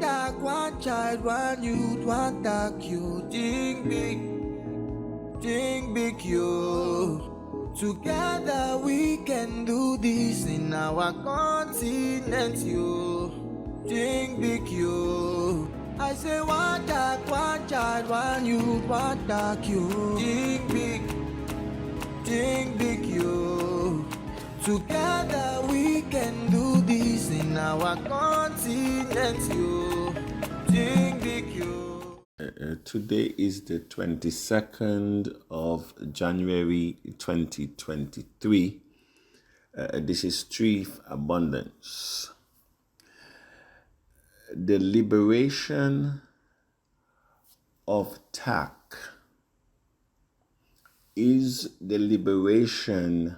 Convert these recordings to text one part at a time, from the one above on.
TACC, one child, one youth, one TACC, you think big, you. Together we can do this in our continent, you. Think big, you. I say one TACC, one child, one youth, one TACC, you. Think big, you. Together we can do this in our continent, you. Think big, you. Today is the 22nd of January 2023. This is Street Abundance. The liberation of TACC is the liberation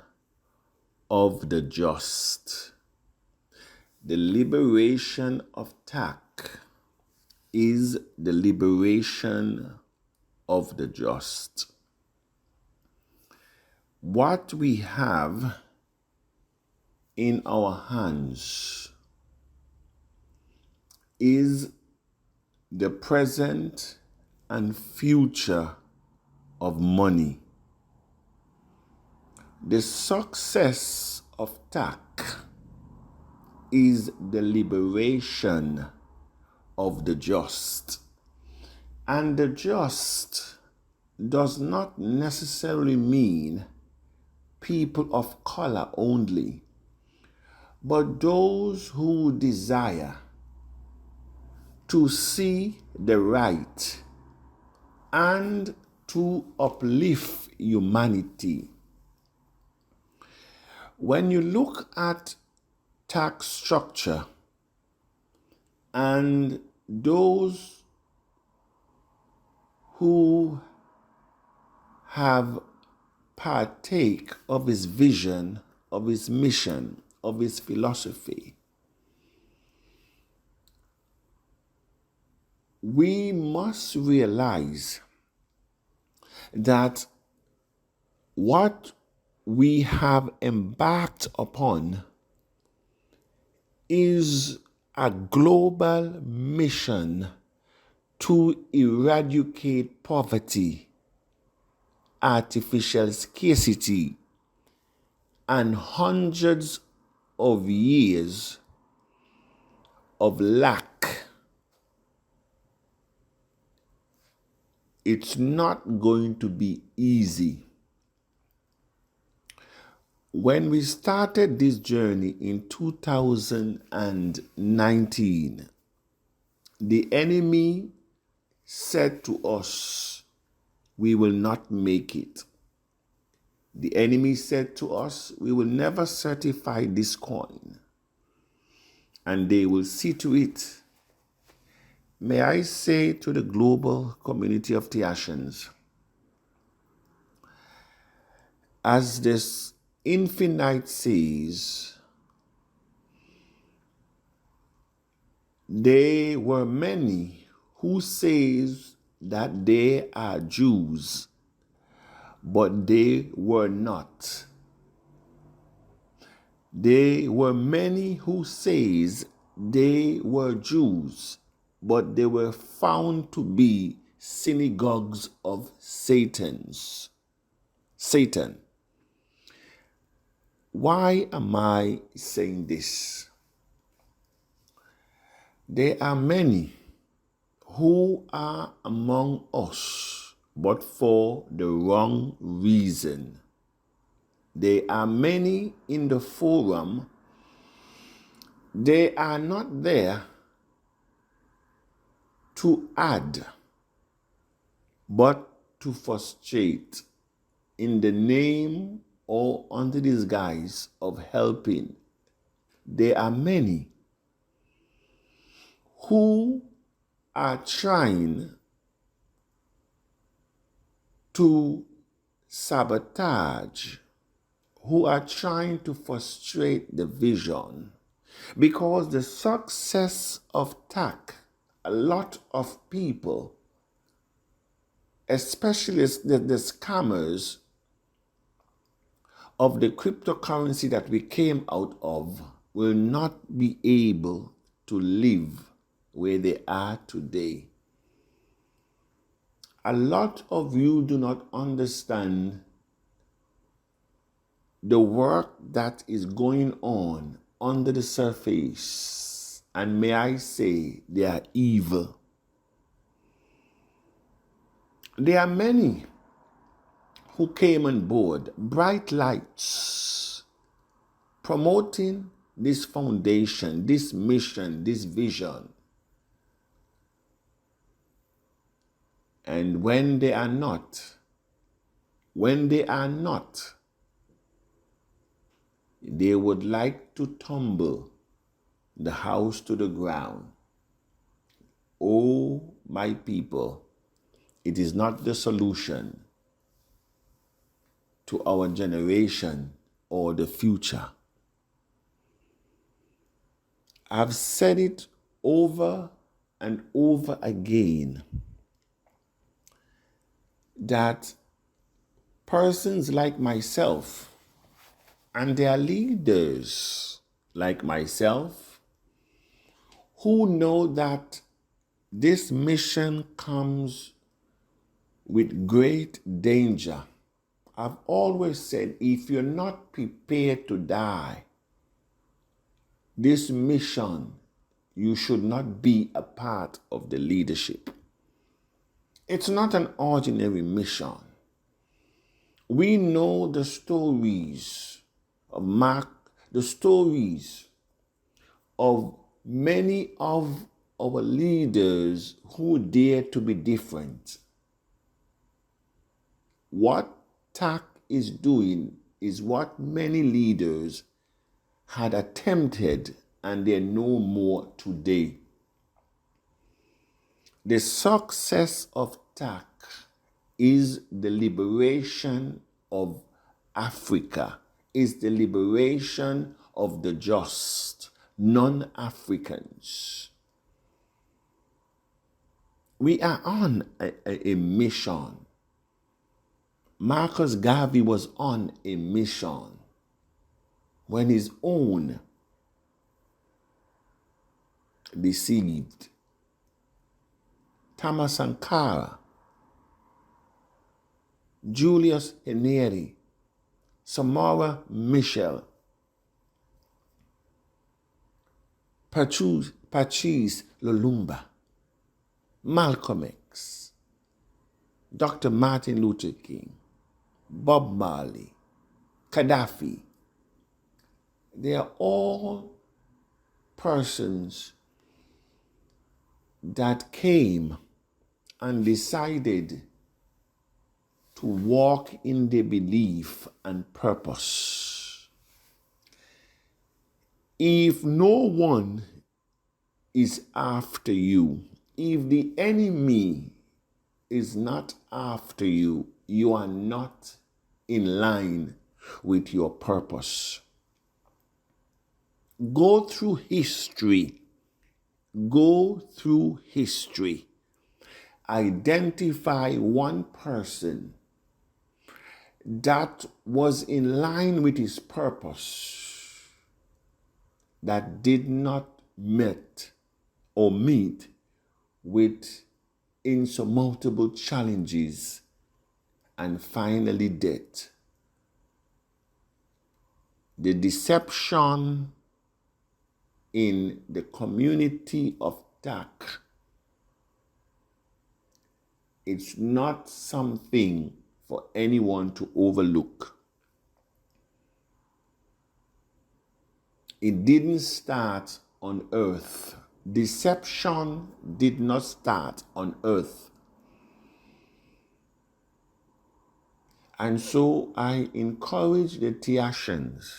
of the just. The liberation of TACC is the liberation of the just. What we have in our hands is the present and future of money. The success of TACC is the liberation of the just. And the just does not necessarily mean people of color only, but those who desire to see the right and to uplift humanity. When you look at tax structure and those who have partake of his vision, of his mission, of his philosophy, we must realize that what we have embarked upon is a global mission to eradicate poverty, artificial scarcity, and hundreds of years of lack. It's not going to be easy. When we started this journey in 2019, the enemy said to us, we will not make it. The enemy said to us, we will never certify this coin, and they will see to it. May I say to the global community of Tiashans, as this Infinite says, there were many who says that they are Jews, but they were not. There were many who says they were Jews, but they were found to be synagogues of Satan. Why am I saying this? There are many who are among us, but for the wrong reason. There are many in the forum. They are not there to add, but to frustrate in the name or under this guise of helping. There are many who are trying to sabotage, who are trying to frustrate the vision, because the success of TACC, a lot of people, especially the scammers of the cryptocurrency that we came out of, will not be able to live where they are today. A lot of you do not understand the work that is going on under the surface. And may I say, they are evil. There are many who came on board, bright lights, promoting this foundation, this mission, this vision. And when they are not, they would like to tumble the house to the ground. Oh, my people, it is not the solution to our generation or the future. I've said it over and over again that persons like myself and their leaders like myself who know that this mission comes with great danger. I've always said, if you're not prepared to die, this mission, you should not be a part of the leadership. It's not an ordinary mission. We know the stories of Mark, the stories of many of our leaders who dare to be different. What TACC is doing is what many leaders had attempted, and they're no more today. The success of TACC is the liberation of Africa, is the liberation of the just, non-Africans. We are on a mission. Marcus Garvey was on a mission when his own deceived. Thomas Sankara, Julius Nyerere, Samora Machel, Patrice Lumumba, Malcolm X, Dr. Martin Luther King, Bob Marley, Gaddafi. They are all persons that came and decided to walk in their belief and purpose. If no one is after you, if the enemy is not after you, you are not in line with your purpose. Go through history. Go through history. Identify one person that was in line with his purpose that did not meet with insurmountable challenges and finally death. The deception in the community of TACC, it's not something for anyone to overlook. It didn't start on earth. Deception did not start on earth. And so I encourage the Tiacians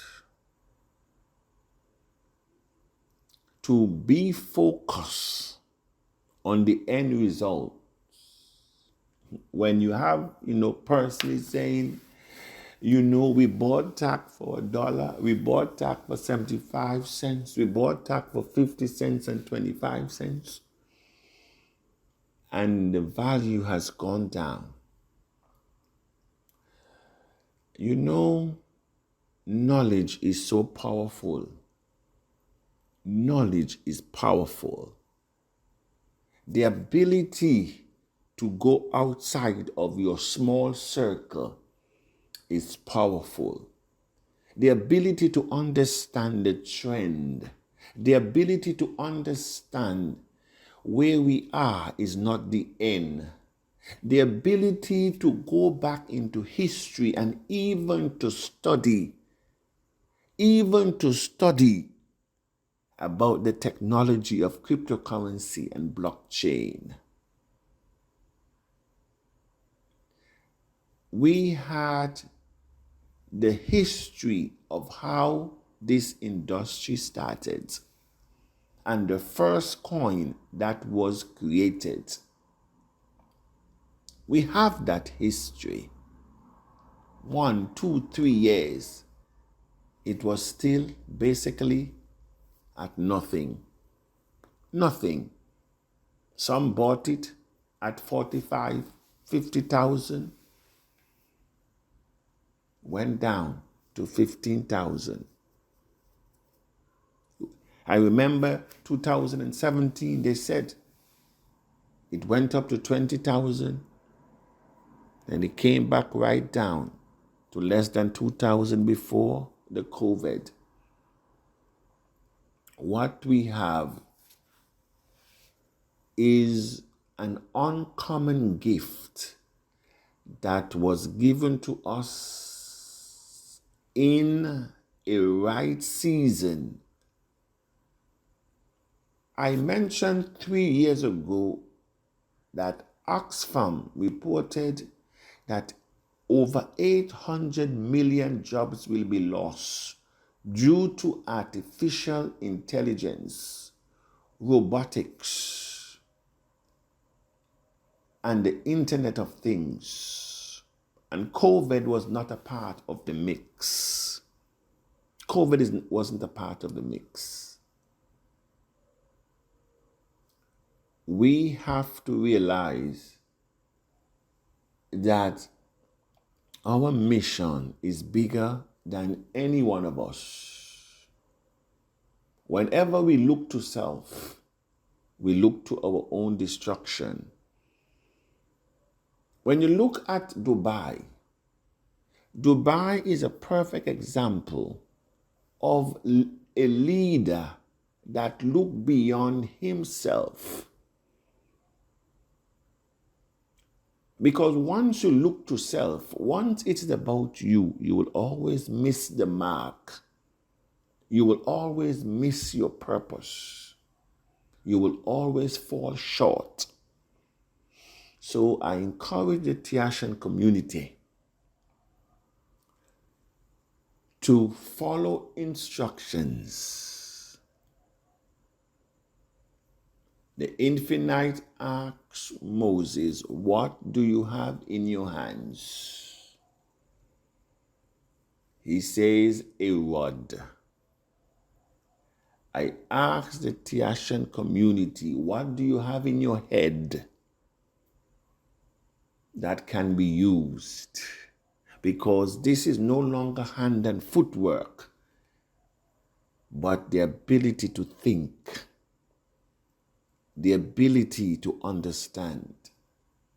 to be focused on the end result. When you have, persons saying, we bought TACC for $1, we bought TACC for 75 cents, we bought TACC for 50 cents and 25 cents, and the value has gone down. Knowledge is so powerful. Knowledge is powerful. The ability to go outside of your small circle is powerful. The ability to understand the trend, the ability to understand where we are is not the end. The ability to go back into history and even to study about the technology of cryptocurrency and blockchain. We had the history of how this industry started and the first coin that was created. We have that history. 1, 2, 3 years. It was still basically at nothing. Nothing. Some bought it at 45, 50,000. Went down to 15,000. I remember 2017, they said it went up to 20,000. Then it came back right down to less than 2,000 before the COVID. What we have is an uncommon gift that was given to us in a right season. I mentioned 3 years ago that Oxfam reported that over 800 million jobs will be lost due to artificial intelligence, robotics, and the Internet of Things. And COVID was not a part of the mix. Wasn't a part of the mix. We have to realize that our mission is bigger than any one of us. Whenever we look to self, we look to our own destruction. When you look at Dubai is a perfect example of a leader that looked beyond himself. Because once you look to self, once it's about you, you will always miss the mark. You will always miss your purpose. You will always fall short. So I encourage the TACC community to follow instructions. The Infinite asks Moses, "What do you have in your hands?" He says, "A rod." I ask the TACC community, what do you have in your head that can be used? Because this is no longer hand and footwork, but the ability to think, the ability to understand,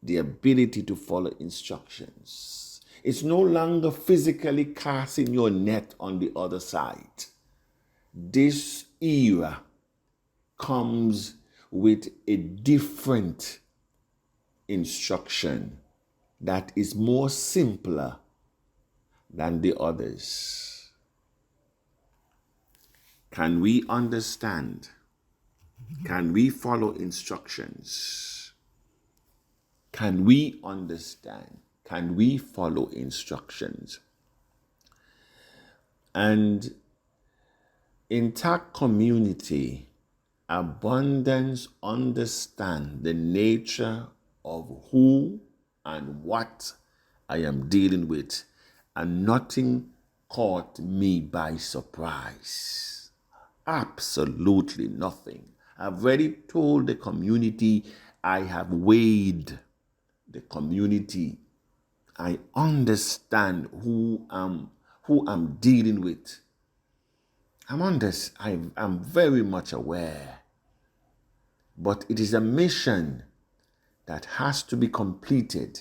the ability to follow instructions. It's no longer physically casting your net on the other side. This era comes with a different instruction that is more simpler than the others. Can we understand? Can we follow instructions? Can we understand? Can we follow instructions? And in TACC community, abundance understand the nature of who and what I am dealing with, and nothing caught me by surprise. Absolutely nothing. I've already told the community, I have weighed the community. I understand who I'm dealing with. I'm very much aware. but it is a mission that has to be completed.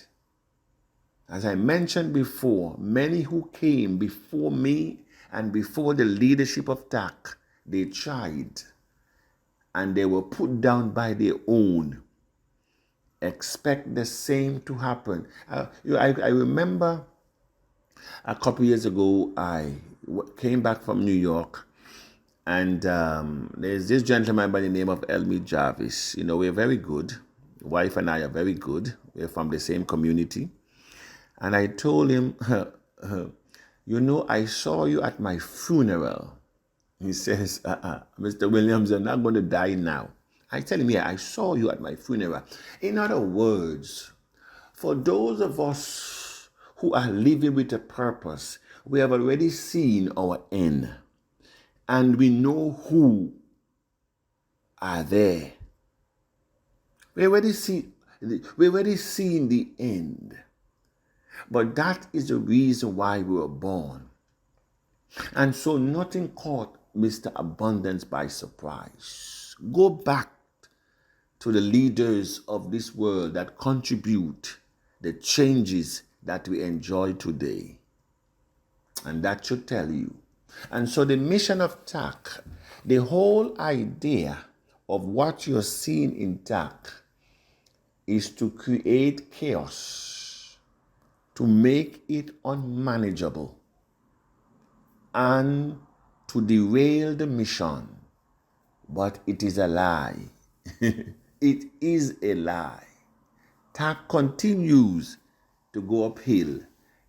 As I mentioned before, many who came before me and before the leadership of TACC, they tried and they were put down by their own. Expect the same to happen. I remember a couple years ago, I came back from New York, and there's this gentleman by the name of Elmi Jarvis. You know, we're very good. Wife and I are very good. We're from the same community. And I told him, you know, I saw you at my funeral. He says, Mr. Williams, you're not going to die now. I tell him, yeah, I saw you at my funeral. In other words, for those of us who are living with a purpose, we have already seen our end. And we know who are there. We already seen the end. But that is the reason why we were born. And so nothing caught Mr. Abundance by surprise. Go back to the leaders of this world that contribute the changes that we enjoy today. And that should tell you. And so the mission of TACC, the whole idea of what you're seeing in TACC is to create chaos, to make it unmanageable, and to derail the mission. But it is a lie. It is a lie. TACC continues to go uphill.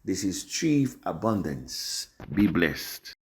This is Chief Abundance. Be blessed.